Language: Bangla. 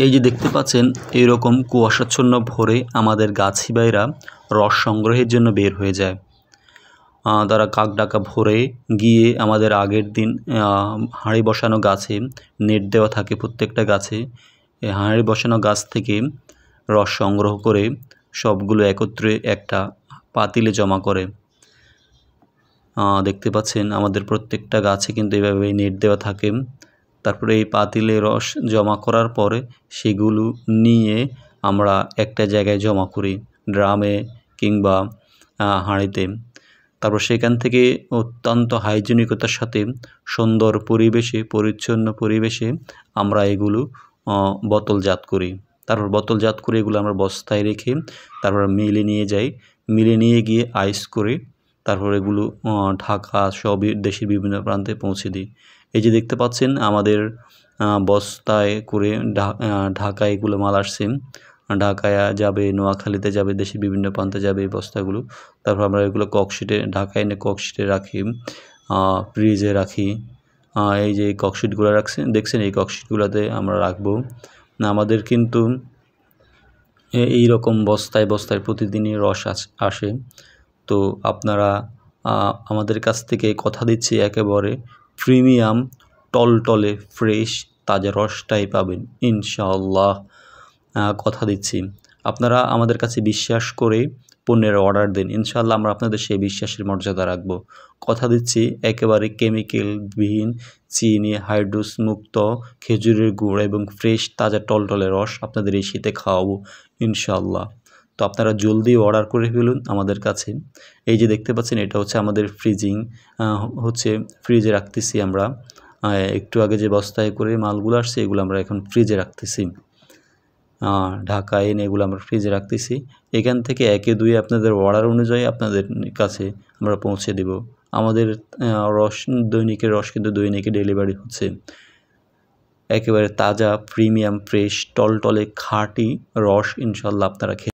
এই যে দেখতে পাচ্ছেন এইরকম কুয়াশাচ্ছন্ন ভোরে আমাদের গাছি ভাইরা রস সংগ্রহের জন্য বের হয়ে যায়। তারা কাকডাকা ভোরে গিয়ে আমাদের আগের দিন হাঁড়ি বসানো গাছে নেট দেওয়া থাকে প্রত্যেকটা গাছে। এই হাঁড়ি বসানো গাছ থেকে রস সংগ্রহ করে সবগুলো একত্রে একটা পাতিলে জমা করে। দেখতে পাচ্ছেন আমাদের প্রত্যেকটা গাছে কিন্তু এভাবে নেট দেওয়া থাকে। তারপরে এই পাতিলে রস জমা করার পরে সেগুলো নিয়ে আমরা একটা জায়গায় জমা করি, ড্রামে কিংবা হাঁড়িতে। তারপর সেখান থেকে অত্যন্ত হাইজেনিকতার সাথে সুন্দর পরিবেশে, পরিচ্ছন্ন পরিবেশে আমরা এগুলো বোতলজাত করি। তারপর বোতলজাত করে এগুলো আমরা বস্তায় রেখে তারপর মিলে নিয়ে যাই। মিলে নিয়ে গিয়ে আইস করে তারপর এগুলো ঢাকা সব দেশের বিভিন্ন প্রান্তে পৌঁছে দিই। এই যে দেখতে পাচ্ছেন আমাদের বস্তায় করে ঢাকায় এগুলো মাল আসছে। ঢাকায় যাবে, নোয়াখালীতে যাবে, দেশের বিভিন্ন প্রান্তে যাবে এই বস্তাগুলো। তারপর আমরা এগুলো ককশিটে ঢাকায় এনে ককশিটে রাখি, ফ্রিজে রাখি। এই যে ককশিটগুলো দেখছেন এই ককশিটগুলোতে আমরা রাখবো। আমাদের কিন্তু এই রকম বস্তায় বস্তায় প্রতিদিনই রস আসে। তো আপনারা আমাদের কাছ থেকে কথা দিচ্ছি একেবারে প্রিমিয়াম টলটলে ফ্রেশ তাজা রসটাই পাবেন ইনশাআল্লাহ। কথা দিচ্ছি আপনারা আমাদের কাছে বিশ্বাস করে পণ্যের অর্ডার দিন, ইনশাআল্লাহ আমরা আপনাদের সেই বিশ্বাসের মর্যাদা রাখব। কথা দিচ্ছি একেবারে কেমিক্যালবিহীন, চিনি, হাইড্রোস মুক্ত খেজুরের গুড় এবং ফ্রেশ তাজা টলটলে রস আপনাদের এই শীতে খাওয়াবো ইনশাআল্লাহ। তো আপনারা জলদি অর্ডার করে ফেলুন আমাদের কাছে। এই যে দেখতে পাচ্ছেন এটা হচ্ছে আমাদের ফ্রিজে রাখতেছি আমরা। একটু আগে যে বস্তায় করে মালগুলো আসছে এগুলো আমরা এখন ফ্রিজে রাখতেছি। ঢাকায় এনে এগুলো আমরা ফ্রিজে রাখতেছি। এখান থেকে একে দুয়ে আপনাদের অর্ডার অনুযায়ী আপনাদের কাছে আমরা পৌঁছে দেব। আমাদের দৈনিকের রস কিন্তু দৈনিকে ডেলিভারি হচ্ছে। একেবারে তাজা প্রিমিয়াম ফ্রেশ টলটলে খাঁটি রস ইনশাআল্লাহ আপনারা